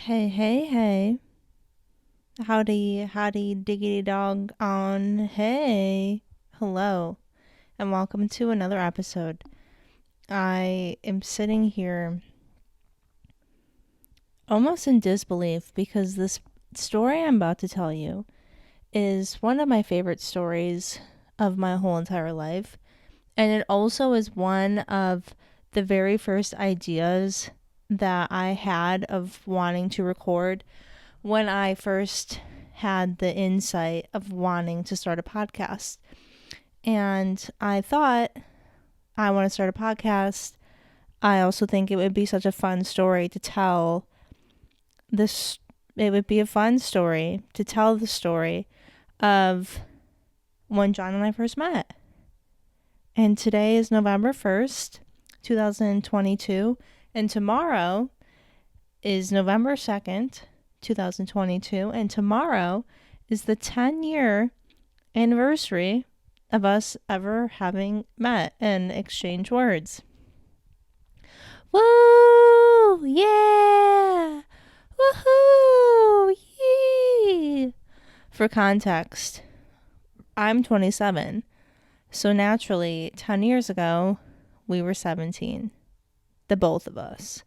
Hey, hey, hey. Howdy, diggity dog on. Hey. Hello, and welcome to another episode. I am sitting here almost in disbelief because this story I'm about to tell you is one of my favorite stories of my whole entire life. And it also is one of the very first ideas that I had of wanting to record when I first had the insight of wanting to start a podcast. And I thought, I want to start a podcast. I also think it would be such a fun story to tell this. It would be a fun story to tell the story of when John and I first met. And today is November 1st, 2022. And tomorrow is November 2nd, 2022. And tomorrow is the 10-year anniversary of us ever having met and exchanged words. Woo! Yeah! Woohoo! Yee! For context, I'm 27. So naturally, 10 years ago, we were 17. The both of us.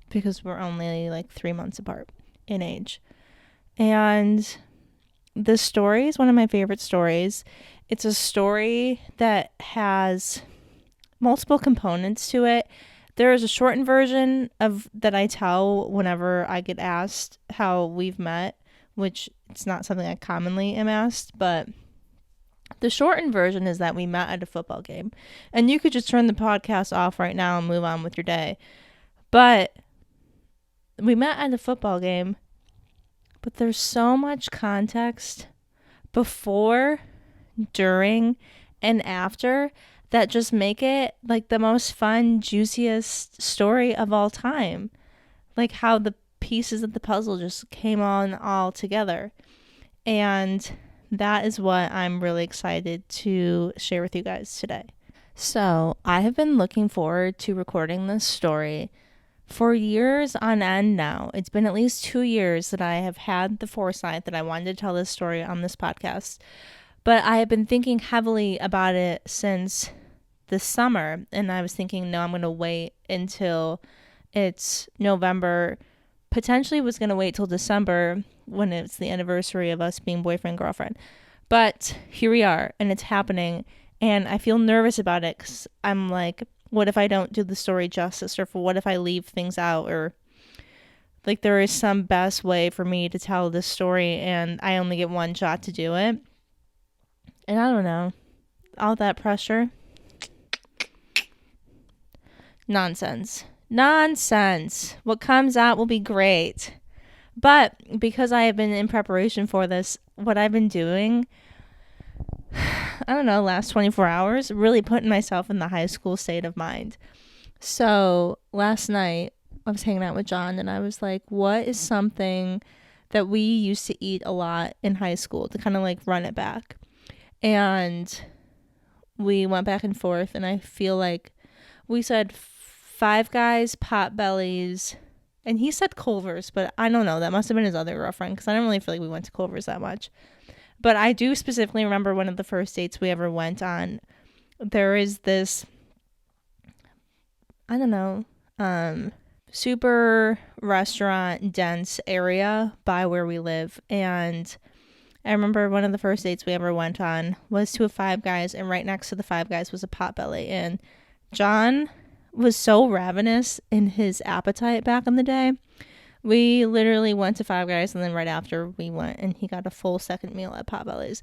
Because we're only like 3 months apart in age. And this story is one of my favorite stories. It's a story that has multiple components to it. There is a shortened version of that I tell whenever I get asked how we've met, which it's not something I commonly am asked, but the shortened version is that we met at a football game. And you could just turn the podcast off right now and move on with your day. But we met at a football game, but there's so much context before, during, and after that just make it like the most fun, juiciest story of all time. Like how the pieces of the puzzle just came on all together. And that is what I'm really excited to share with you guys today. So I have been looking forward to recording this story for years on end now. It's been at least 2 years that I have had the foresight that I wanted to tell this story on this podcast. But I have been thinking heavily about it since the summer. And I was thinking, no, I'm going to wait until it's November. Potentially was going to wait till December when it's the anniversary of us being boyfriend and girlfriend. But here we are, and it's happening. And I feel nervous about it because I'm like, what if I don't do the story justice, or what if I leave things out, or like there is some best way for me to tell this story and I only get one shot to do it. And I don't know, all that pressure. Nonsense. What comes out will be great. But because I have been in preparation for this, what I've been doing, I don't know, last 24 hours, really putting myself in the high school state of mind. So last night I was hanging out with John and I was like, what is something that we used to eat a lot in high school to kind of like run it back? And we went back and forth, and I feel like we said Five Guys, Potbellies, and he said Culver's, but I don't know. That must have been his other girlfriend because I don't really feel like we went to Culver's that much. But I do specifically remember one of the first dates we ever went on. There is this, I don't know, super restaurant dense area by where we live. And I remember one of the first dates we ever went on was to a Five Guys, and right next to the Five Guys was a Potbelly. And John was so ravenous in his appetite back in the day. We literally went to Five Guys, and then right after we went and he got a full second meal at Potbelly's.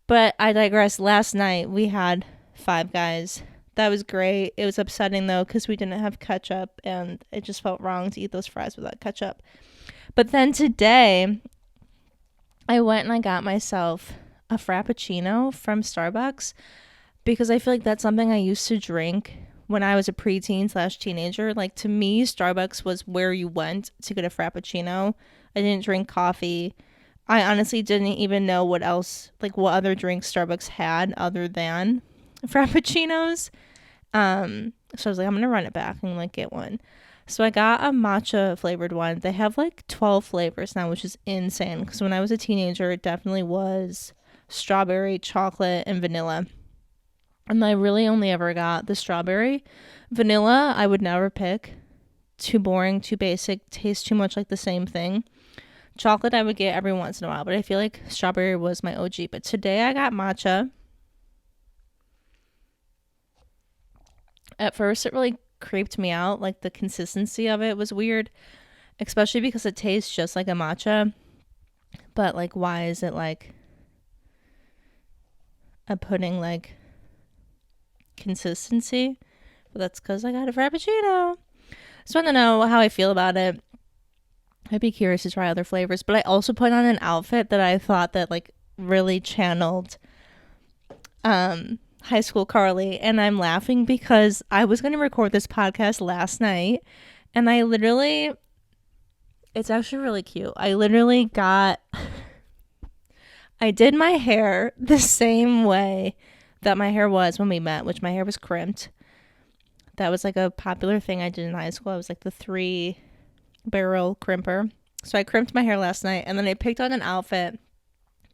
But I digress. Last night we had Five Guys. That was great. It was upsetting though because we didn't have ketchup, and it just felt wrong to eat those fries without ketchup. But then today I went and I got myself a Frappuccino from Starbucks because I feel like that's something I used to drink when I was a preteen/teenager. Like, to me, Starbucks was where you went to get a Frappuccino. I didn't drink coffee. I honestly didn't even know what else, like what other drinks Starbucks had other than Frappuccinos. So I was like, I'm going to run it back and like get one. So I got a matcha flavored one. They have like 12 flavors now, which is insane. Because when I was a teenager, it definitely was strawberry, chocolate, and vanilla. And I really only ever got the strawberry. Vanilla, I would never pick. Too boring, too basic, tastes too much like the same thing. Chocolate, I would get every once in a while, but I feel like strawberry was my OG. But today I got matcha. At first, it really creeped me out. Like, the consistency of it was weird, especially because it tastes just like a matcha. But, like, why is it like a pudding, like, consistency? But that's because I got a frappuccino. So I don't know how I feel about it. I'd be curious to try other flavors. But I also put on an outfit that I thought that, like, really channeled high school Carly, and I'm laughing because I was going to record this podcast last night, and I literally, it's actually really cute. I did my hair the same way that my hair was when we met, which my hair was crimped. That was like a popular thing I did in high school. I was like the 3-barrel crimper. So I crimped my hair last night, and then I picked on an outfit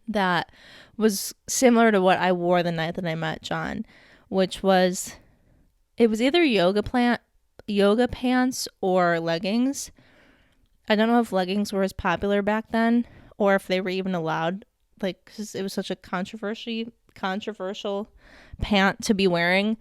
that was similar to what I wore the night that I met John, which was, it was either yoga pants or leggings. I don't know if leggings were as popular back then or if they were even allowed, like, because it was such a controversial pant to be wearing.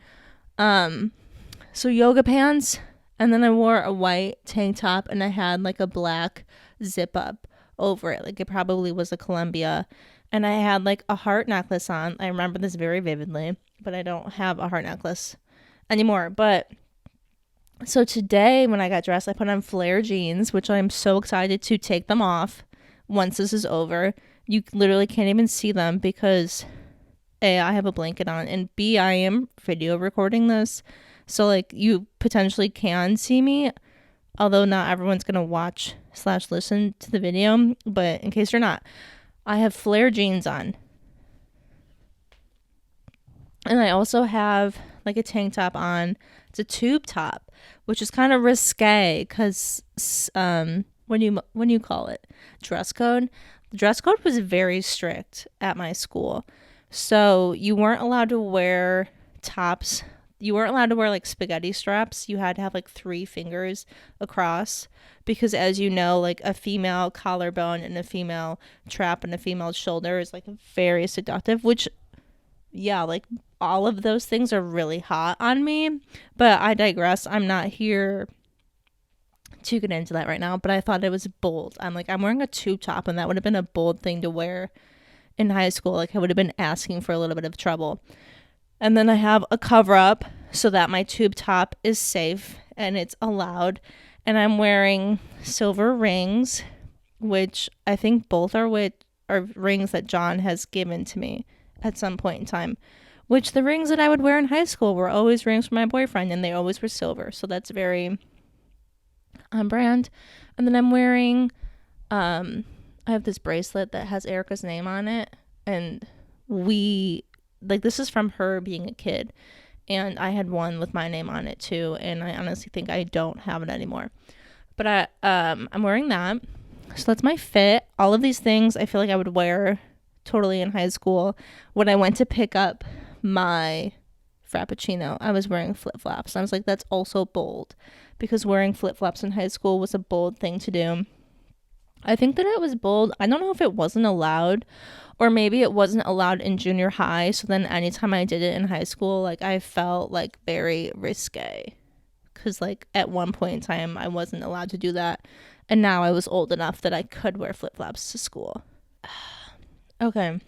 So yoga pants, and then I wore a white tank top, and I had like a black zip up over it, like it probably was a Columbia. And I had like a heart necklace on. I remember this very vividly, but I don't have a heart necklace anymore. But so today when I got dressed, I put on flare jeans, which I'm so excited to take them off once this is over. You literally can't even see them because A, I have a blanket on, and B, I am video recording this. So like you potentially can see me, although not everyone's going to watch/listen to the video. But in case you're not, I have flare jeans on. And I also have like a tank top on. It's a tube top, which is kind of risque because when you call it dress code, the dress code was very strict at my school. So you weren't allowed to wear tops. You weren't allowed to wear like spaghetti straps. You had to have like 3 fingers across because, as you know, like a female collarbone and a female trap and a female shoulder is like very seductive, which, yeah, like all of those things are really hot on me. But I digress. I'm not here to get into that right now, but I thought it was bold. I'm wearing a tube top, and that would have been a bold thing to wear in high school. Like I would have been asking for a little bit of trouble. And then I have a cover up so that my tube top is safe and it's allowed. And I'm wearing silver rings, which I think both are rings that John has given to me at some point in time. Which the rings that I would wear in high school were always rings for my boyfriend, and they always were silver. So that's very on brand. And then I'm wearing, I have this bracelet that has Erica's name on it. And this is from her being a kid, and I had one with my name on it too, and I honestly think I don't have it anymore. But I'm wearing that. So that's my fit. All of these things I feel like I would wear totally in high school. When I went to pick up my Frappuccino, I was wearing flip-flops. I was like, that's also bold, because wearing flip-flops in high school was a bold thing to do. I think that it was bold. I don't know if it wasn't allowed, or maybe it wasn't allowed in junior high. So then anytime I did it in high school, like I felt like very risque, because like at one point in time I wasn't allowed to do that, and now I was old enough that I could wear flip-flops to school. Okay,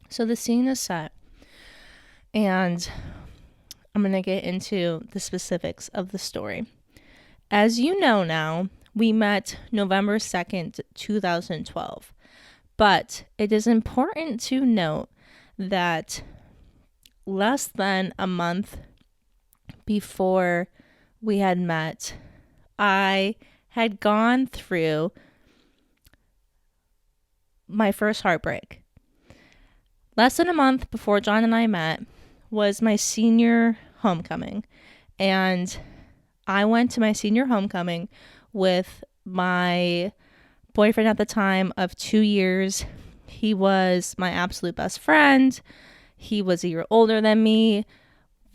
so the scene is set, and I'm gonna get into the specifics of the story. As you know now, we met November 2nd, 2012. But it is important to note that less than a month before we had met, I had gone through my first heartbreak. Less than a month before John and I met was my senior homecoming. And I went to my senior homecoming with my boyfriend at the time of 2 years. He was my absolute best friend. He was a year older than me.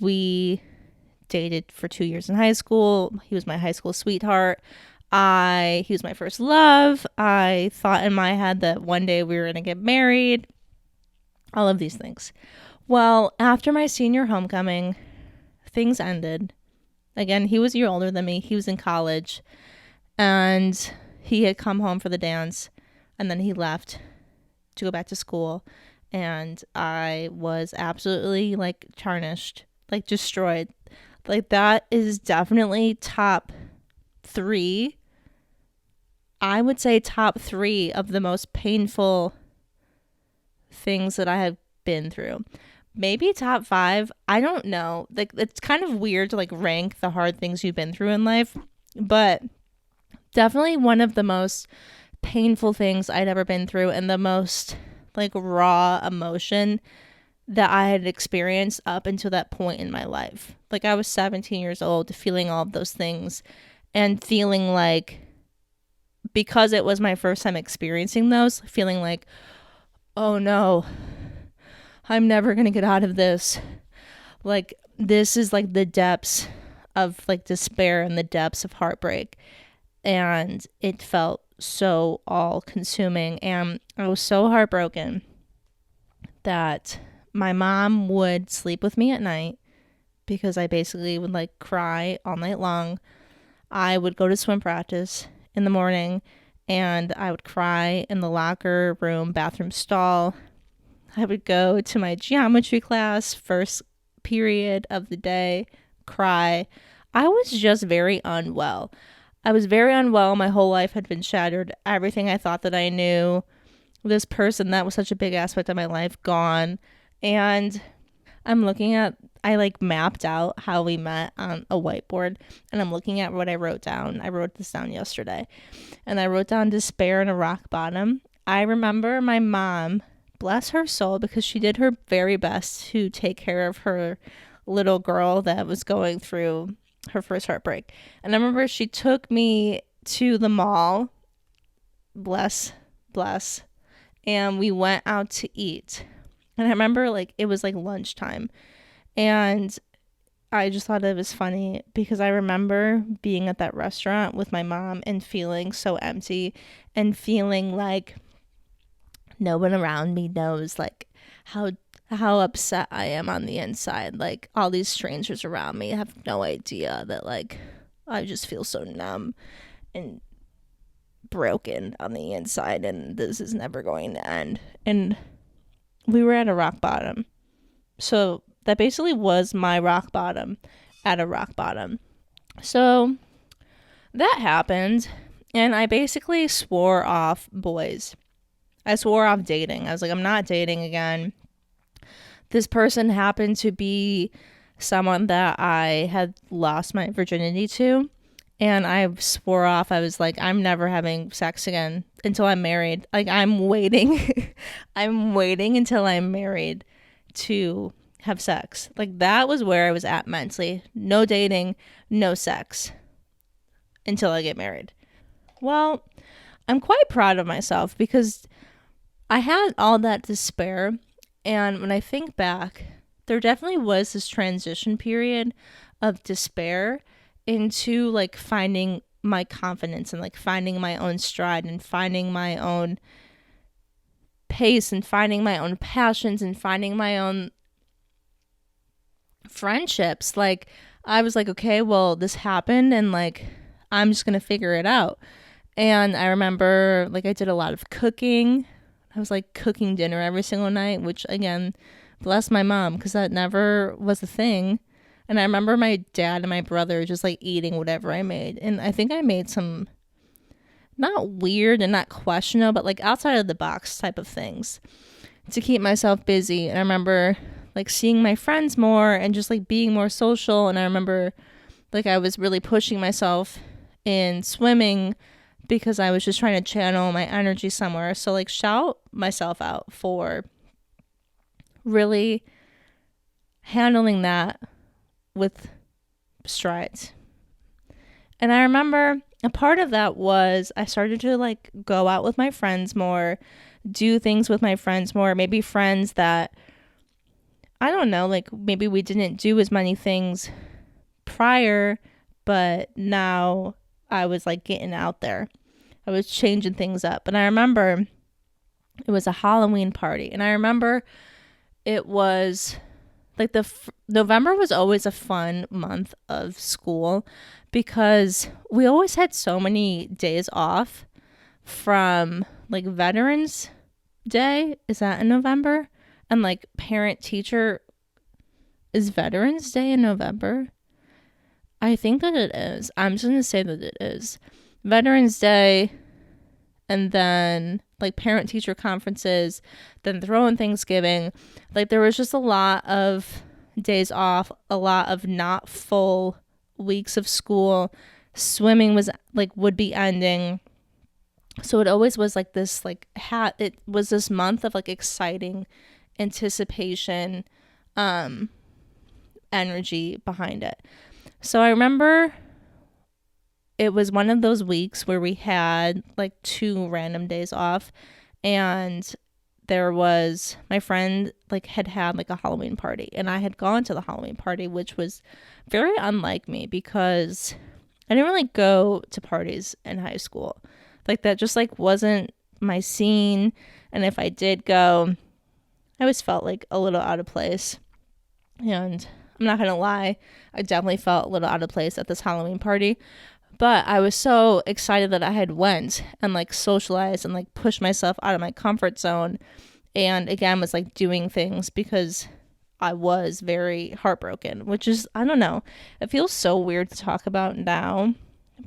We dated for 2 years in high school. He was my high school sweetheart. He was my first love. I thought in my head that one day we were going to get married. All of these things. Well, after my senior homecoming, things ended. Again, he was a year older than me. He was in college, and he had come home for the dance, and then he left to go back to school, and I was absolutely like tarnished, like destroyed. Like that is definitely top 3. I would say top 3 of the most painful things that I have been through. Maybe top 5. I don't know. Like, it's kind of weird to like rank the hard things you've been through in life, but definitely one of the most painful things I'd ever been through, and the most like raw emotion that I had experienced up until that point in my life. Like, I was 17 years old, feeling all of those things and feeling like, because it was my first time experiencing those, feeling like, oh no, I'm never going to get out of this. Like, this is like the depths of like despair and the depths of heartbreak. And it felt so all consuming. And I was so heartbroken that my mom would sleep with me at night because I basically would like cry all night long. I would go to swim practice in the morning and I would cry in the locker room, bathroom stall. I would go to my geometry class, first period of the day, cry. I was just very unwell. I was very unwell. My whole life had been shattered. Everything I thought that I knew, this person that was such a big aspect of my life, gone. And I like mapped out how we met on a whiteboard, and I'm looking at what I wrote down. I wrote this down yesterday, and I wrote down despair and a rock bottom. I remember my mom, bless her soul, because she did her very best to take care of her little girl that was going through her first heartbreak. And I remember she took me to the mall, bless, and we went out to eat. And I remember like it was like lunchtime, and I just thought it was funny because I remember being at that restaurant with my mom and feeling so empty and feeling like no one around me knows like how upset I am on the inside. Like, all these strangers around me have no idea that like I just feel so numb and broken on the inside, and this is never going to end. And we were at a rock bottom. So that basically was my rock bottom, at a rock bottom. So that happened, and I basically swore off boys. I swore off dating. I was like, I'm not dating again. This person happened to be someone that I had lost my virginity to, and I swore off. I was like, I'm never having sex again until I'm married. Like, I'm waiting. I'm waiting until I'm married to have sex. Like, that was where I was at mentally. No dating, no sex until I get married. Well, I'm quite proud of myself because I had all that despair. And when I think back, there definitely was this transition period of despair into like finding my confidence and like finding my own stride and finding my own pace and finding my own passions and finding my own friendships. Like, I was like, okay, well, this happened and like I'm just gonna figure it out. And I remember like I did a lot of cooking. I was like cooking dinner every single night, which again, bless my mom, because that never was a thing. And I remember my dad and my brother just like eating whatever I made. And I think I made some not weird and not questionable, but like outside of the box type of things to keep myself busy. And I remember like seeing my friends more and just like being more social. And I remember like I was really pushing myself in swimming because I was just trying to channel my energy somewhere. So like shout myself out for really handling that with strides. And I remember a part of that was I started to like go out with my friends more, do things with my friends more, maybe friends that, I don't know, like maybe we didn't do as many things prior, but now I was like getting out there. I was changing things up. And I remember it was a Halloween party. And I remember it was like November was always a fun month of school because we always had so many days off from like Veterans Day. Is that in November? And like parent teacher, is Veterans Day in November? I think that it is. I'm just going to say that it is. Veterans Day, and then like parent teacher conferences, then throw in Thanksgiving. Like there was just a lot of days off, a lot of not full weeks of school. Swimming was like would be ending. So it always was like this like it was this month of like exciting anticipation, energy behind it. So I remember it was one of those weeks where we had like 2 random days off, and there was my friend like had like a Halloween party, and I had gone to the Halloween party, which was very unlike me because I didn't really go to parties in high school. Like that just like wasn't my scene, and if I did go, I always felt like a little out of place. And I'm not gonna lie, I definitely felt a little out of place at this Halloween party. But I was so excited that I had went and like socialized and like pushed myself out of my comfort zone. And again, was like doing things because I was very heartbroken, which is, I don't know, it feels so weird to talk about now,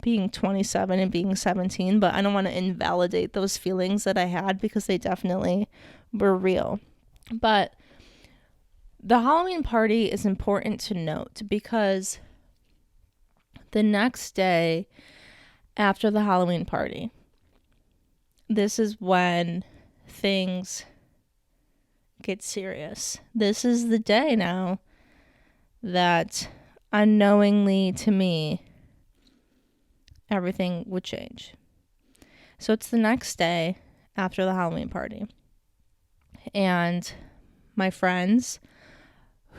being 27 and being 17, but I don't want to invalidate those feelings that I had because they definitely were real. But the Halloween party is important to note because the next day after the Halloween party, this is when things get serious. This is the day now that unknowingly to me, everything would change. So it's the next day after the Halloween party. And my friends,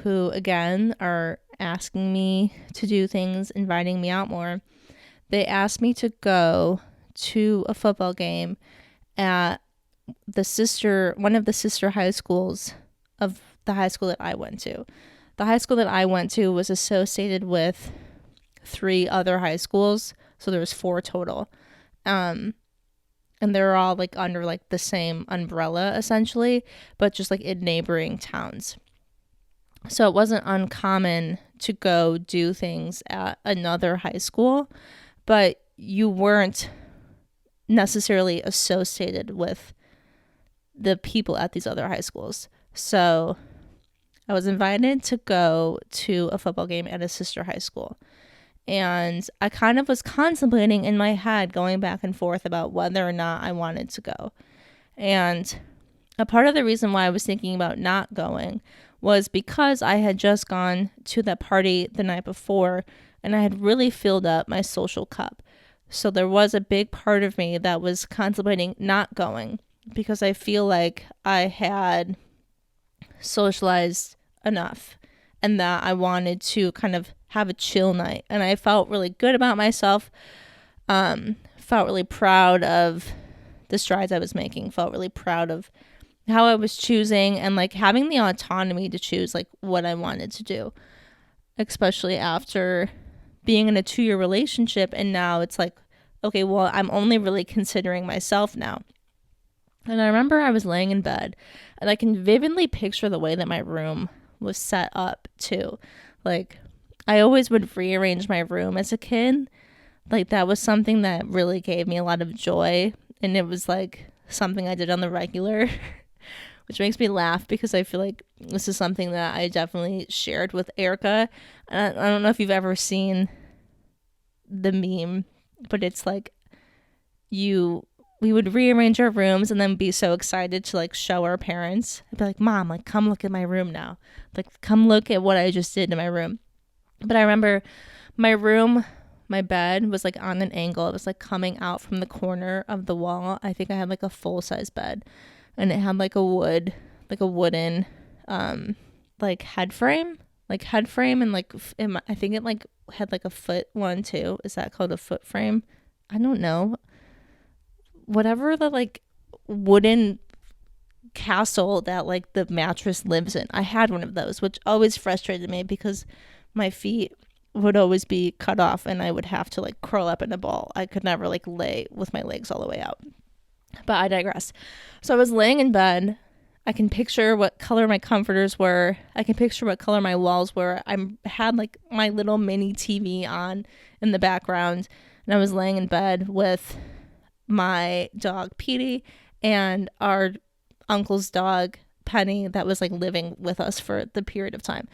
who again are asking me to do things, inviting me out more, they asked me to go to a football game at one of the sister high schools of the high school that I went to. The high school that I went to was associated with 3 other high schools, so there was 4 total. And they're all like under like the same umbrella essentially, but just like in neighboring towns. So it wasn't uncommon to go do things at another high school, but you weren't necessarily associated with the people at these other high schools. So I was invited to go to a football game at a sister high school. And I kind of was contemplating in my head, going back and forth about whether or not I wanted to go. And a part of the reason why I was thinking about not going was because I had just gone to that party the night before and I had really filled up my social cup. So there was a big part of me that was contemplating not going because I feel like I had socialized enough and that I wanted to kind of have a chill night. And I felt really good about myself, felt really proud of the strides I was making, felt really proud of how I was choosing and like having the autonomy to choose like what I wanted to do, especially after being in a 2-year relationship. And now it's like, okay, well, I'm only really considering myself now. And I remember I was laying in bed and I can vividly picture the way that my room was set up too. Like I always would rearrange my room as a kid. Like that was something that really gave me a lot of joy. And it was like something I did on the regular, which makes me laugh because I feel like this is something that I definitely shared with Erica. And I don't know if you've ever seen the meme, but it's like we would rearrange our rooms and then be so excited to like show our parents. I'd be like, Mom, like come look at my room now. Like come look at what I just did to my room. But I remember my room my bed was like on an angle. It was like coming out from the corner of the wall. I think I had like a full size bed, and it had like a wooden like head frame, and like I think it like had like a foot one too. Is that called a foot frame? I don't know. Whatever the like wooden castle that like the mattress lives in. I had one of those, which always frustrated me because my feet would always be cut off and I would have to like curl up in a ball. I could never like lay with my legs all the way out. But I digress. So I was laying in bed. I can picture what color my comforters were. I can picture what color my walls were. I had like my little mini TV on in the background, and I was laying in bed with my dog Petey and our uncle's dog Penny that was like living with us for the period of time.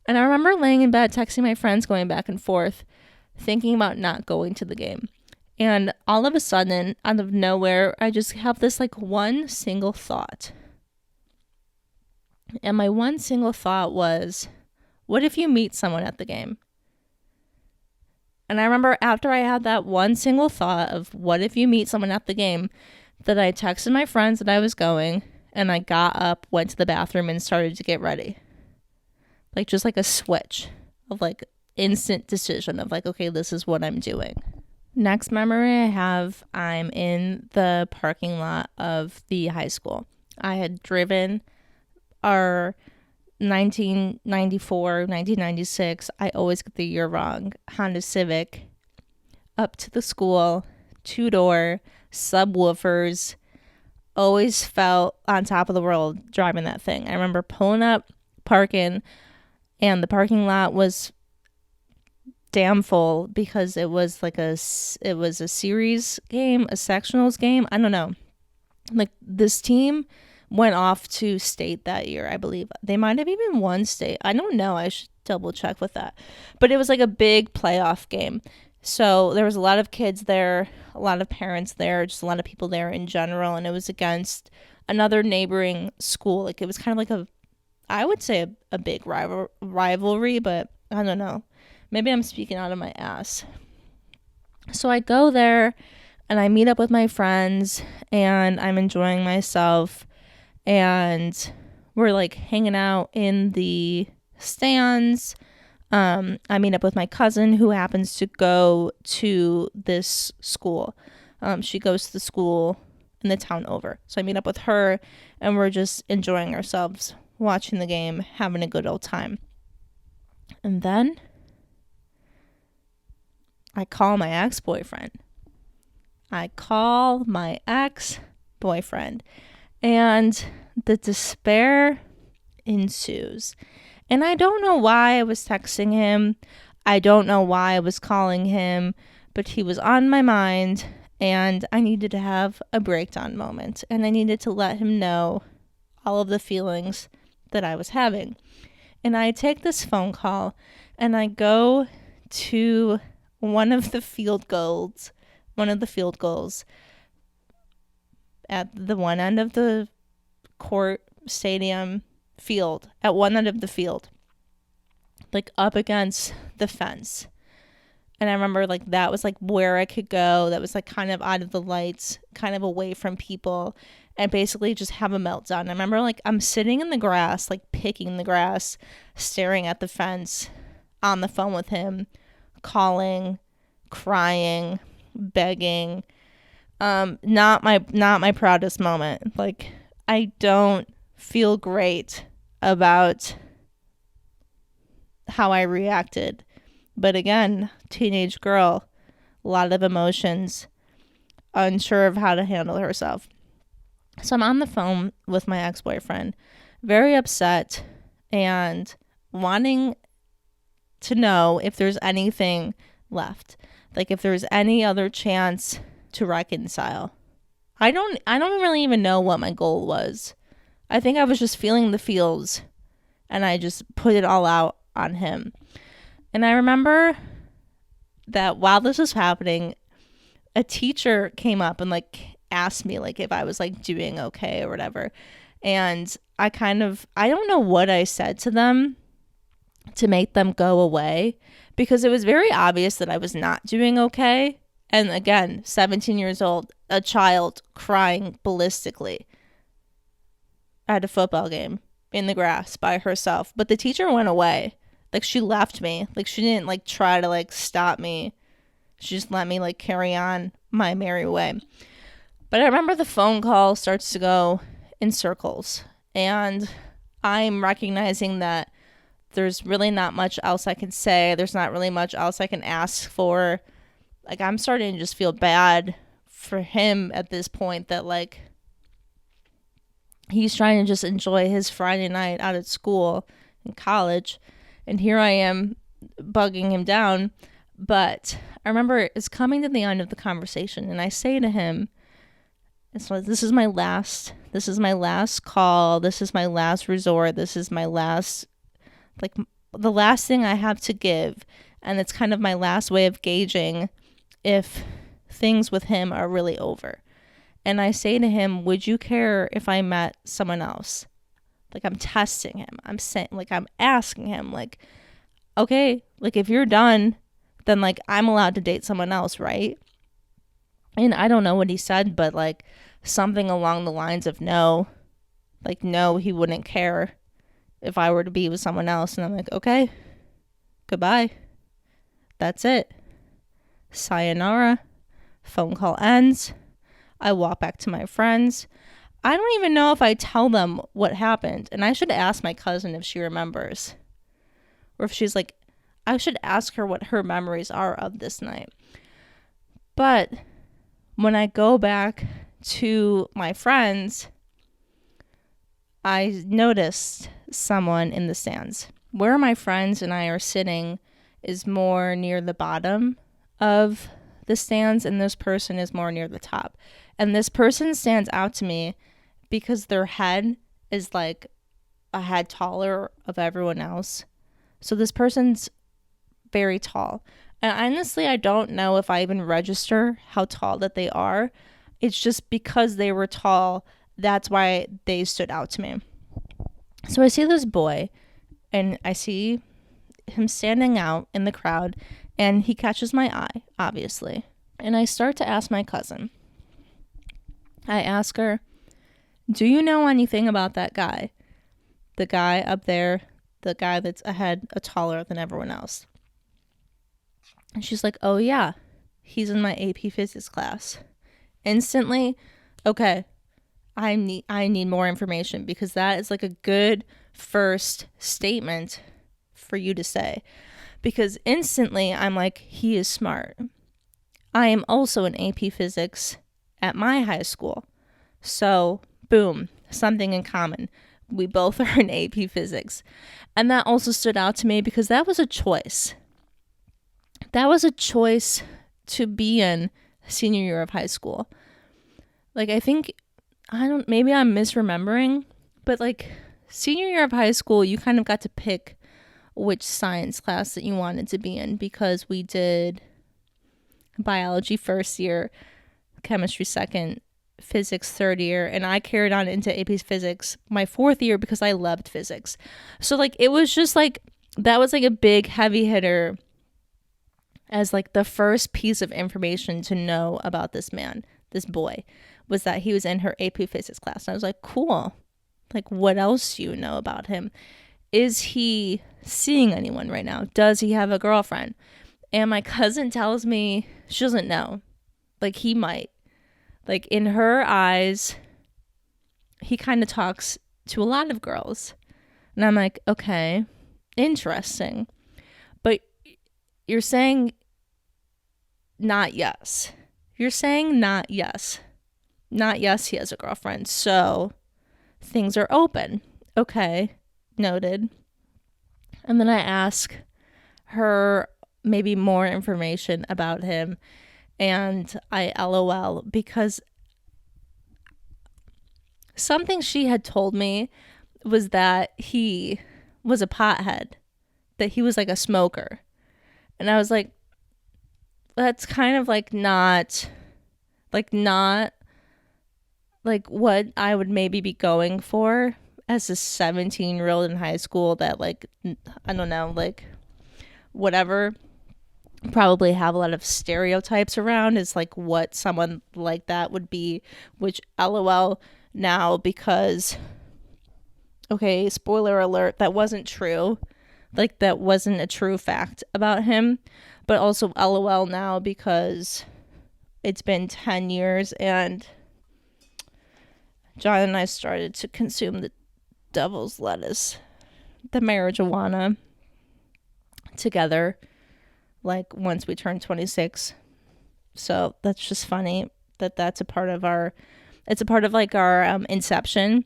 And I remember laying in bed, texting my friends, going back and forth, thinking about not going to the game. And all of a sudden, out of nowhere, I just have this like one single thought. And my one single thought was, what if you meet someone at the game? And I remember after I had that one single thought of what if you meet someone at the game, that I texted my friends that I was going, and I got up, went to the bathroom, and started to get ready. Like just like a switch of like instant decision of like, okay, this is what I'm doing. Next memory I have, I'm in the parking lot of the high school. I had driven our 1996, I always get the year wrong, Honda Civic up to the school, 2-door, subwoofers, always felt on top of the world driving that thing. I remember pulling up, parking, and the parking lot was damn full because it was a series game, a sectionals game. I don't know. Like this team went off to state that year, I believe. They might have even won state. I don't know. I should double check with that. But it was like a big playoff game. So there was a lot of kids there, a lot of parents there, just a lot of people there in general. And it was against another neighboring school. Like it was kind of like I would say a big rivalry, but I don't know. Maybe I'm speaking out of my ass. So I go there and I meet up with my friends and I'm enjoying myself. And we're like hanging out in the stands. I meet up with my cousin who happens to go to this school. She goes to the school in the town over. So I meet up with her and we're just enjoying ourselves, watching the game, having a good old time. And then I call my ex-boyfriend. And the despair ensues. And I don't know why I was texting him. I don't know why I was calling him, but he was on my mind and I needed to have a breakdown moment. And I needed to let him know all of the feelings that I was having. And I take this phone call and I go to one of the field goals at the one end of the court, stadium, field, at one end of the field, like up against the fence. And I remember like that was like where I could go. That was like kind of out of the lights, kind of away from people, and basically just have a meltdown. I remember like I'm sitting in the grass, like picking the grass, staring at the fence, on the phone with him, calling, crying, begging. Not my proudest moment. Like I don't feel great about how I reacted. But again, teenage girl, a lot of emotions, unsure of how to handle herself. So I'm on the phone with my ex-boyfriend, very upset and wanting to know if there's anything left. Like if there's any other chance to reconcile. I don't really even know what my goal was. I think I was just feeling the feels and I just put it all out on him. And I remember that while this was happening, a teacher came up and like asked me like if I was like doing okay or whatever. And I don't know what I said to them to make them go away, because it was very obvious that I was not doing okay. And again, 17 years old, a child crying ballistically at a football game in the grass by herself. But the teacher went away. Like, she left me. Like, she didn't like try to like stop me. She just let me like carry on my merry way. But I remember the phone call starts to go in circles, and I'm recognizing that there's really not much else I can say. There's not really much else I can ask for. Like, I'm starting to just feel bad for him at this point, that like he's trying to just enjoy his Friday night out at school in college, and here I am bugging him down. But I remember it's coming to the end of the conversation, and I say to him, so this is my last call, this is my last resort, this is my last, like, the last thing I have to give, and it's kind of my last way of gauging if things with him are really over. And I say to him, would you care if I met someone else? Like, I'm testing him. I'm saying, like, I'm asking him, like, okay, like, if you're done, then like I'm allowed to date someone else, right? And I don't know what he said, but like something along the lines of no. Like, no, he wouldn't care if I were to be with someone else. And I'm like, okay, goodbye. That's it. Sayonara. Phone call ends. I walk back to my friends. I don't even know if I tell them what happened. And I should ask my cousin if she remembers. Or if she's like, I should ask her what her memories are of this night. But when I go back to my friends, I noticed someone in the stands. Where my friends and I are sitting is more near the bottom of the stands, and this person is more near the top. And this person stands out to me because their head is like a head taller of everyone else. So this person's very tall. And honestly, I don't know if I even register how tall that they are. It's just because they were tall, that's why they stood out to me. So I see this boy, and I see him standing out in the crowd, and he catches my eye, obviously. And I start to ask my cousin. I ask her, do you know anything about that guy? The guy up there, the guy that's taller than everyone else. And she's like, oh yeah, he's in my AP physics class. Instantly, okay, I need more information, because that is like a good first statement for you to say. Because instantly I'm like, he is smart. I am also in AP physics at my high school. So, boom, something in common. We both are in AP physics. And that also stood out to me because that was a choice. That was a choice to be in senior year of high school. Like, I think, maybe I'm misremembering, but like senior year of high school, you kind of got to pick which science class that you wanted to be in, because we did biology first year, chemistry second, physics third year, and I carried on into AP physics my fourth year because I loved physics. So like it was just like, that was like a big heavy hitter as like the first piece of information to know about this man, this boy, was that he was in her AP physics class. And I was like, cool. Like, what else do you know about him? Is he seeing anyone right now? Does he have a girlfriend? And my cousin tells me she doesn't know. Like, he might. Like, in her eyes, he kind of talks to a lot of girls. And I'm like, okay, interesting. But you're saying not yes. You're saying not yes. Not yes, he has a girlfriend. So things are open. Okay, noted. And then I ask her maybe more information about him, and I LOL because something she had told me was that he was a pothead, that he was like a smoker. And I was like, that's kind of like not like what I would maybe be going for as a 17-year-old in high school, that like, I don't know, like whatever. probably have a lot of stereotypes around is like what someone like that would be, which LOL now, because okay, spoiler alert, that wasn't true. Like that wasn't a true fact about him, but also LOL now because it's been 10 years and John and I started to consume the devil's lettuce, the marijuana together, like once we turned 26. So that's just funny that that's a part of our, it's a part of like our inception.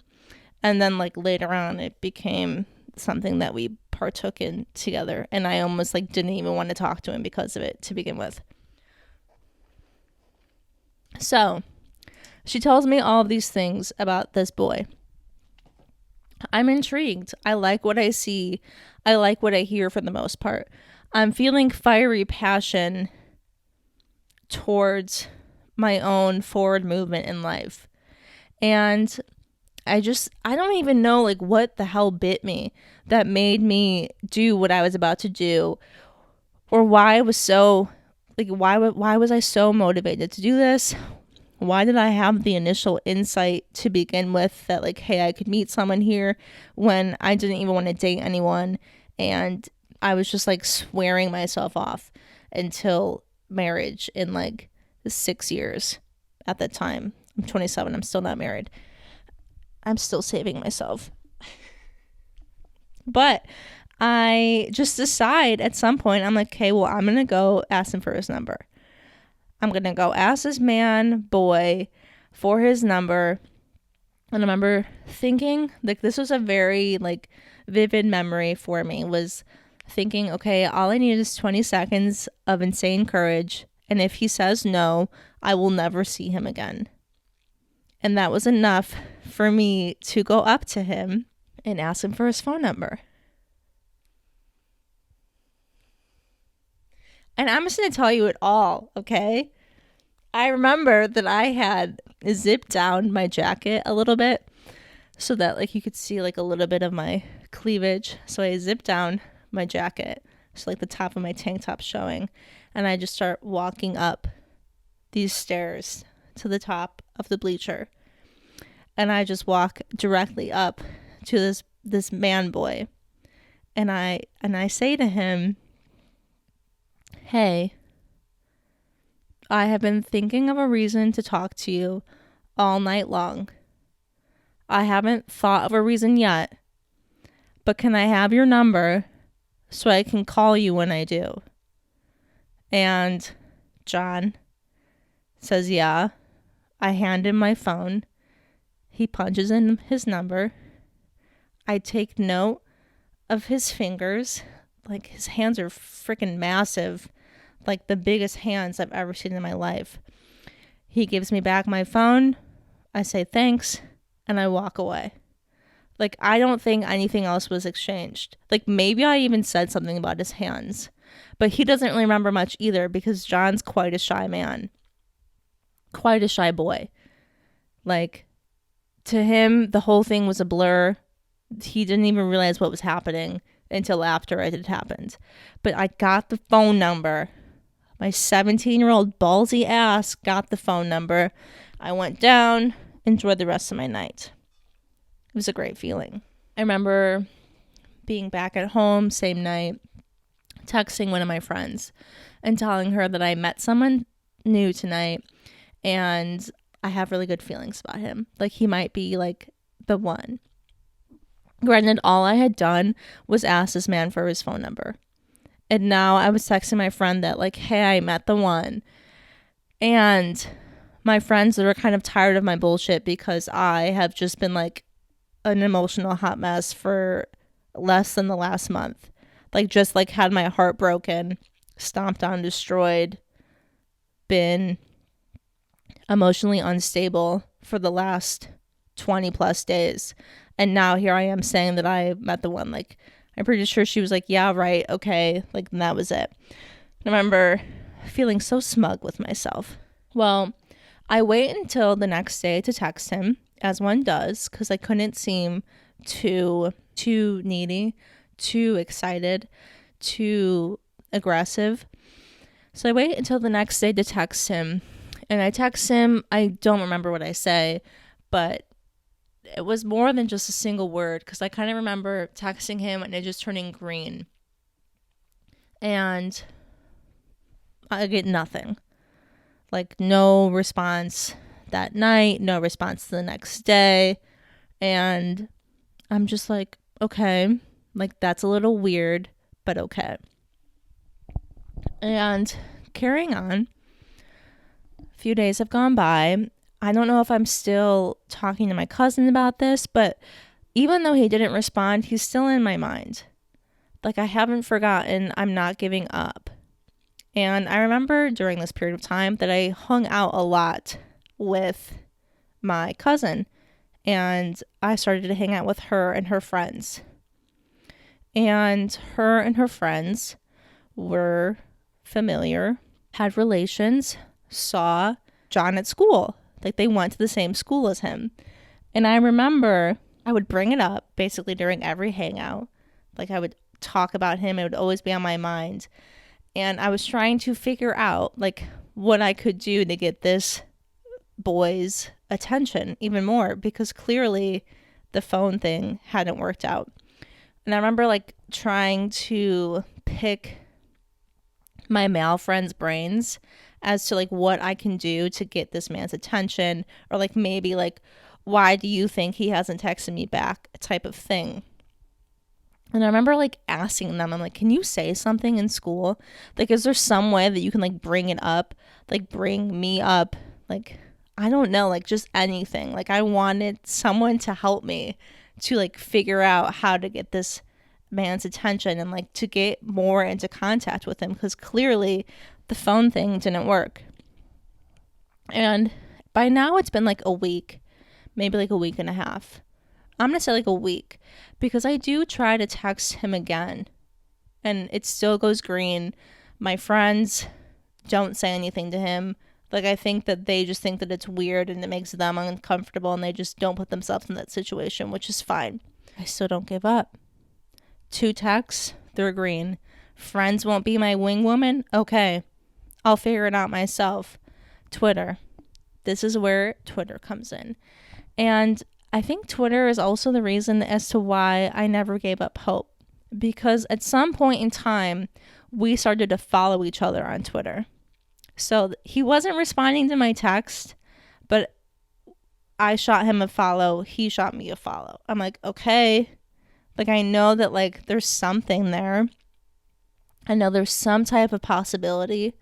And then like later on it became something that we partook in together. And I almost like didn't even want to talk to him because of it to begin with. So she tells me all of these things about this boy. I'm intrigued. I like what I see. I like what I hear for the most part. I'm feeling fiery passion towards my own forward movement in life. And I don't even know like what the hell bit me that made me do what I was about to do, or why I was so like, why was I so motivated to do this? Why did I have the initial insight to begin with that like, hey, I could meet someone here when I didn't even want to date anyone, and I was just like swearing myself off until marriage in like 6 years at that time. I'm 27. I'm still not married. I'm still saving myself. But I just decide at some point, I'm like, okay, well, I'm going to go ask him for his number. I'm going to go ask this boy for his number. And I remember thinking, like, this was a very, like, vivid memory for me, was thinking, okay, all I need is 20 seconds of insane courage. And if he says no, I will never see him again. And that was enough for me to go up to him and ask him for his phone number. And I'm just going to tell you it all, okay? I remember that I had zipped down my jacket a little bit so that like you could see like a little bit of my cleavage. So I zipped down my jacket, so like the top of my tank top showing, and I just start walking up these stairs to the top of the bleacher. And I just walk directly up to this man boy. And I say to him, hey, I have been thinking of a reason to talk to you all night long. I haven't thought of a reason yet, but can I have your number so I can call you when I do? And John says, yeah. I hand him my phone. He punches in his number. I take note of his fingers. Like, his hands are freaking massive. Like the biggest hands I've ever seen in my life. He gives me back my phone. I say thanks, and I walk away. Like, I don't think anything else was exchanged. Like, maybe I even said something about his hands, but he doesn't really remember much either, because John's quite a shy man. Quite a shy boy. Like, to him, the whole thing was a blur. He didn't even realize what was happening until after it had happened. But I got the phone number. My 17-year-old ballsy ass got the phone number. I went down, enjoyed the rest of my night. It was a great feeling. I remember being back at home same night, texting one of my friends and telling her that I met someone new tonight and I have really good feelings about him. Like, he might be like the one. Granted, all I had done was ask this man for his phone number. And now I was texting my friend that like, hey, I met the one. And my friends that are kind of tired of my bullshit because I have just been like an emotional hot mess for less than the last month. Like, just like had my heart broken, stomped on, destroyed, been emotionally unstable for the last 20 plus days. And now here I am saying that I met the one. Like, I'm pretty sure she was like, yeah, right, okay. Like, and that was it. I remember feeling so smug with myself. Well, I wait until the next day to text him, as one does, because I couldn't seem too needy, too excited, too aggressive. So I wait until the next day to text him. And I text him, I don't remember what I say, but it was more than just a single word, because I kind of remember texting him and it just turning green. And I get nothing. Like, no response that night, no response the next day. And I'm just like, okay, like, that's a little weird, but okay. And carrying on, a few days have gone by. I don't know if I'm still talking to my cousin about this, but even though he didn't respond, he's still in my mind. Like, I haven't forgotten. I'm not giving up. And I remember during this period of time that I hung out a lot with my cousin, and I started to hang out with her and her friends. And her and her friends were familiar, had relations, saw John at school. Like, they went to the same school as him. And I remember I would bring it up basically during every hangout. Like, I would talk about him. It would always be on my mind. And I was trying to figure out, like, what I could do to get this boy's attention even more, because clearly the phone thing hadn't worked out. And I remember, like, trying to pick my male friends' brains as to, like, what I can do to get this man's attention, or, like, maybe, like, why do you think he hasn't texted me back, type of thing. And I remember, like, asking them, I'm like, can you say something in school? Like, is there some way that you can, like, bring it up? Like, bring me up? Like, I don't know, like, just anything. Like, I wanted someone to help me to, like, figure out how to get this man's attention and, like, to get more into contact with him, because clearly the phone thing didn't work. And by now it's been, like, a week, maybe, like, a week and a half. I'm going to say, like, a week, because I do try to text him again and it still goes green. My friends don't say anything to him. Like, I think that they just think that it's weird and it makes them uncomfortable, and they just don't put themselves in that situation, which is fine. I still don't give up. 2 texts, they're green. Friends won't be my wing woman? Okay, I'll figure it out myself. Twitter. This is where Twitter comes in. And I think Twitter is also the reason as to why I never gave up hope. Because at some point in time, we started to follow each other on Twitter. So he wasn't responding to my text, but I shot him a follow. He shot me a follow. I'm like, okay. Like, I know that, like, there's something there. I know there's some type of possibility.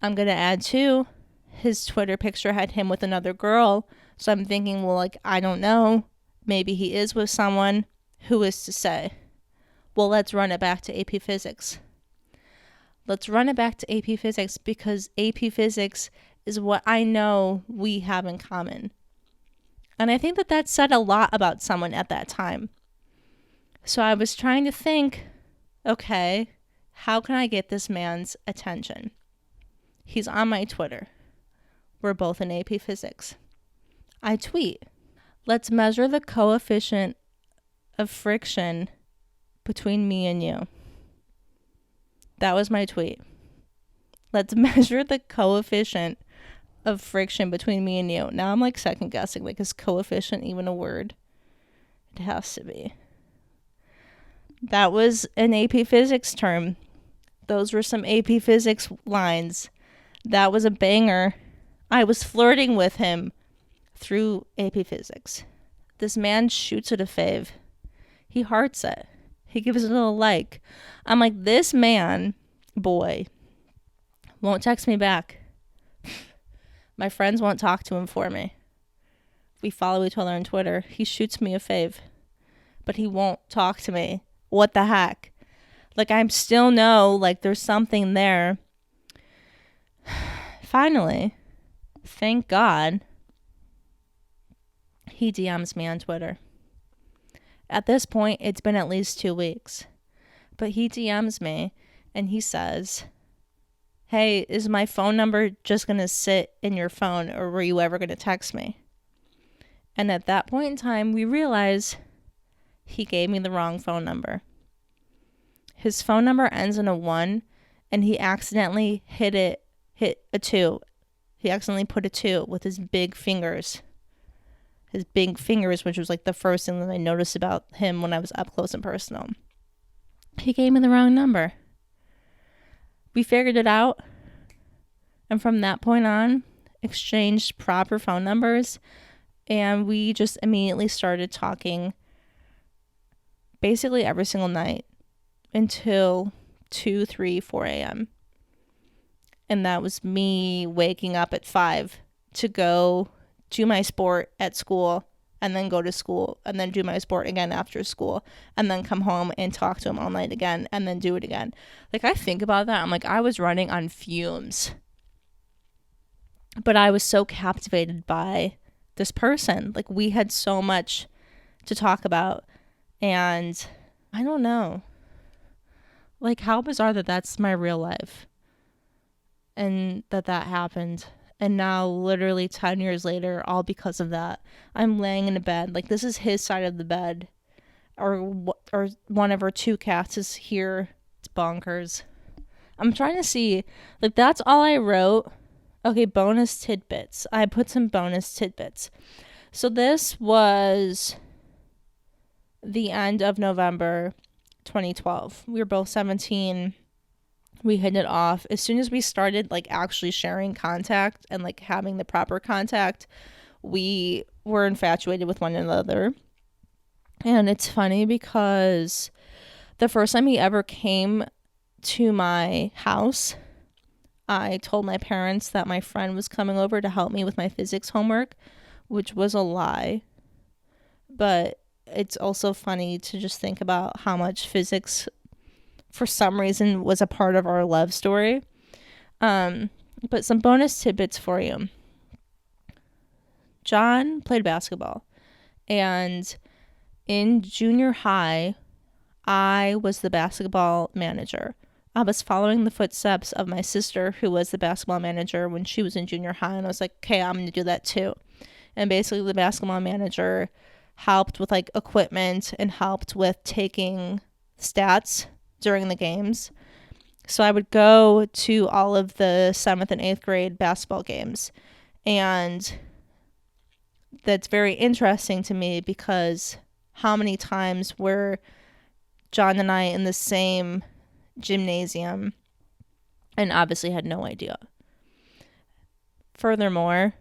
I'm going to add too, his Twitter picture had him with another girl. So I'm thinking, well, like, I don't know. Maybe he is with someone. Who is to say? Well, let's run it back to AP Physics. Let's run it back to AP Physics, because AP Physics is what I know we have in common. And I think that that said a lot about someone at that time. So I was trying to think, okay, how can I get this man's attention? He's on my Twitter. We're both in AP Physics. I tweet, let's measure the coefficient of friction between me and you. That was my tweet. Let's measure the coefficient of friction between me and you. Now I'm, like, second guessing, like, is coefficient even a word? It has to be. That was an AP Physics term. Those were some AP Physics lines. That was a banger. I was flirting with him through AP Physics. This man shoots it a fave. He hearts it. He gives it a little like. I'm like, this man, boy, won't text me back. My friends won't talk to him for me. We follow each other on Twitter. He shoots me a fave, but he won't talk to me. What the heck? Like, I still know, like, there's something there. Finally, thank God, he DMs me on Twitter. At this point, it's been at least 2 weeks. But he DMs me and he says, hey, is my phone number just going to sit in your phone, or were you ever going to text me? And at that point in time, we realize he gave me the wrong phone number. His phone number ends in a 1, and he accidentally hit a 2. He accidentally put a 2 with his big fingers. Which was like the first thing that I noticed about him when I was up close and personal. He gave me the wrong number. We figured it out, and from that point on, exchanged proper phone numbers, and we just immediately started talking basically every single night until 2, 3, 4 a.m. And that was me waking up at 5 to go do my sport at school, and then go to school, and then do my sport again after school, and then come home and talk to him all night again, and then do it again. Like, I think about that, I'm like, I was running on fumes. But I was so captivated by this person. Like, we had so much to talk about, and I don't know. Like, how bizarre that that's my real life, and that happened. And now, literally 10 years later, all because of that, I'm laying in a bed. Like, this is his side of the bed. Or one of our 2 cats is here. It's bonkers. I'm trying to see. Like, that's all I wrote. Okay, bonus tidbits. I put some bonus tidbits. So this was the end of November 2012. We were both 17. We hit it off. As soon as we started like actually sharing contact and like having the proper contact, we were infatuated with one another. And it's funny because the first time he ever came to my house, I told my parents that my friend was coming over to help me with my physics homework, which was a lie. But it's also funny to just think about how much physics, for some reason, was a part of our love story. But some bonus tidbits for you. John played basketball, and in junior high, I was the basketball manager. I was following the footsteps of my sister, who was the basketball manager when she was in junior high, and I was like, okay, I'm going to do that too. And basically the basketball manager helped with like equipment and helped with taking stats during the games. So I would go to all of the 7th and 8th grade basketball games, and that's very interesting to me because how many times were John and I in the same gymnasium and obviously had no idea. Furthermore,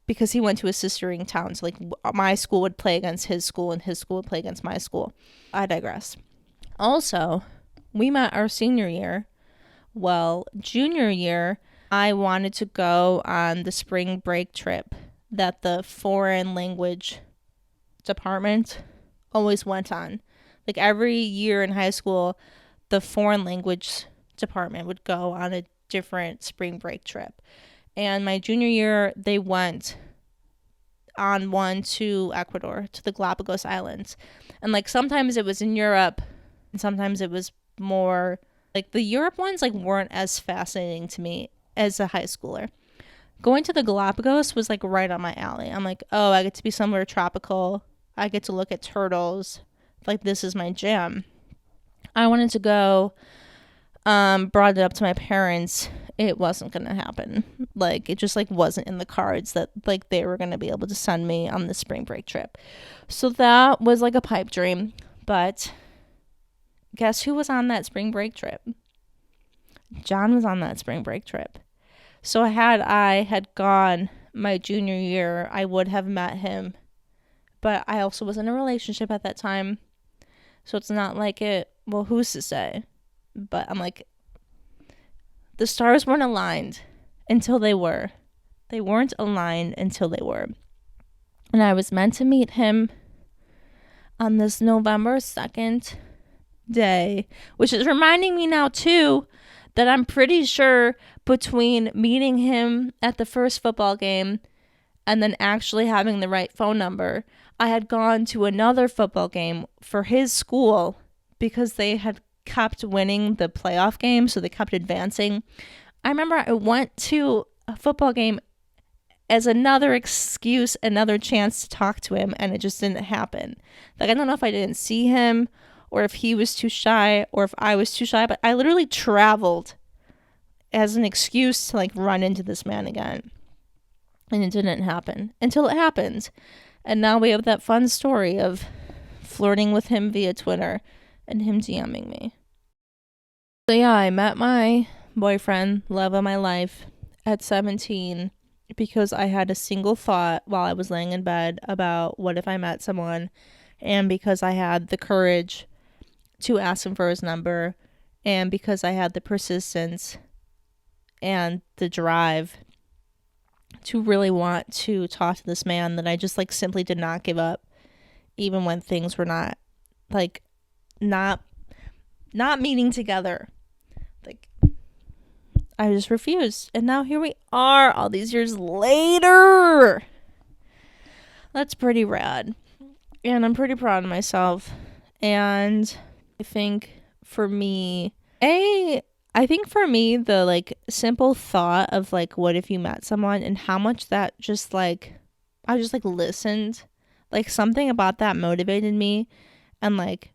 because he went to a sistering town, so like my school would play against his school and his school would play against my school. I digress. Also, we met our senior year. Well, junior year, I wanted to go on the spring break trip that the foreign language department always went on. Like every year in high school, the foreign language department would go on a different spring break trip. And my junior year, they went on one to Ecuador, to the Galapagos Islands. And like sometimes it was in Europe, and sometimes it was more like the Europe ones like weren't as fascinating to me as a high schooler. Going to the Galapagos was like right on my alley. I'm like, oh, I get to be somewhere tropical. I get to look at turtles. Like, this is my jam. I wanted to go, brought it up to my parents. It wasn't going to happen. Like, it just like wasn't in the cards that like they were going to be able to send me on the spring break trip. So that was like a pipe dream. But guess who was on that spring break trip? John was on that spring break trip. So had I had gone my junior year, I would have met him. But I also was in a relationship at that time. So it's not like it, well, who's to say? But I'm like, the stars weren't aligned until they were. They weren't aligned until they were. And I was meant to meet him on this November 2nd day, which is reminding me now, too, that I'm pretty sure between meeting him at the first football game and then actually having the right phone number, I had gone to another football game for his school because they had kept winning the playoff game, so they kept advancing. I remember I went to a football game as another excuse, another chance to talk to him, and it just didn't happen. Like, I don't know if I didn't see him or if he was too shy, or if I was too shy. But I literally traveled as an excuse to like run into this man again. And it didn't happen until it happened. And now we have that fun story of flirting with him via Twitter and him DMing me. So yeah, I met my boyfriend, love of my life, at 17 because I had a single thought while I was laying in bed about what if I met someone, and because I had the courage to ask him for his number, and because I had the persistence and the drive to really want to talk to this man, that I just like simply did not give up, even when things were not like not meeting together. Like, I just refused. And now here we are all these years later. That's pretty rad. And I'm pretty proud of myself. And I think for me, the like simple thought of like, what if you met someone, and how much that just like, I just like listened, like something about that motivated me. And like,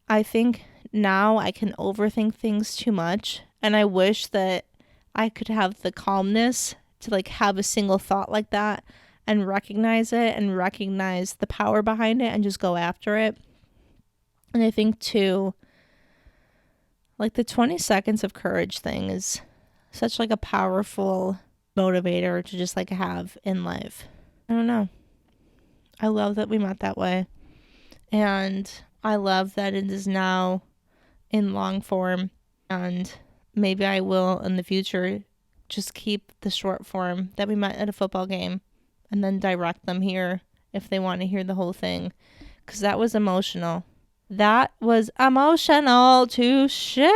I think now I can overthink things too much, and I wish that I could have the calmness to like have a single thought like that and recognize it and recognize the power behind it and just go after it. And I think too, like the 20 seconds of courage thing is such like a powerful motivator to just like have in life. I don't know. I love that we met that way. And I love that it is now in long form, and maybe I will in the future just keep the short form that we met at a football game and then direct them here if they want to hear the whole thing, because that was emotional. That was emotional to share.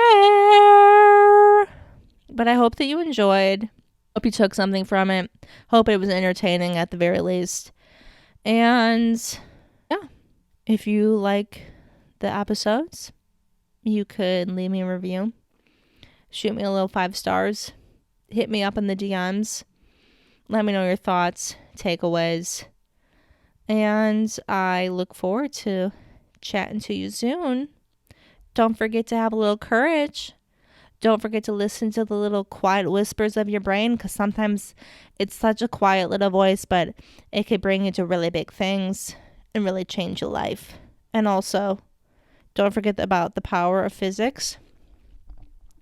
But I hope that you enjoyed. Hope you took something from it. Hope it was entertaining at the very least. And yeah, if you like the episodes, you could leave me a review. Shoot me a little 5 stars. Hit me up in the DMs. Let me know your thoughts, takeaways. And I look forward to chatting to you soon. Don't forget to have a little courage. Don't forget to listen to the little quiet whispers of your brain, because sometimes it's such a quiet little voice, but it could bring you to really big things and really change your life. And also, don't forget about the power of physics.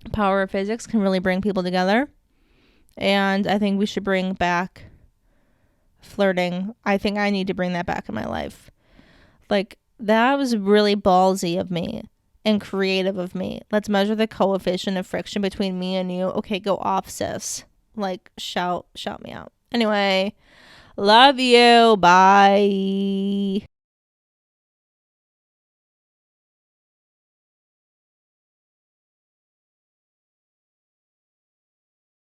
The power of physics can really bring people together. And I think we should bring back flirting. I think I need to bring that back in my life. Like, that was really ballsy of me and creative of me. Let's measure the coefficient of friction between me and you. Okay, go off, sis. Like, shout me out. Anyway, love you. Bye.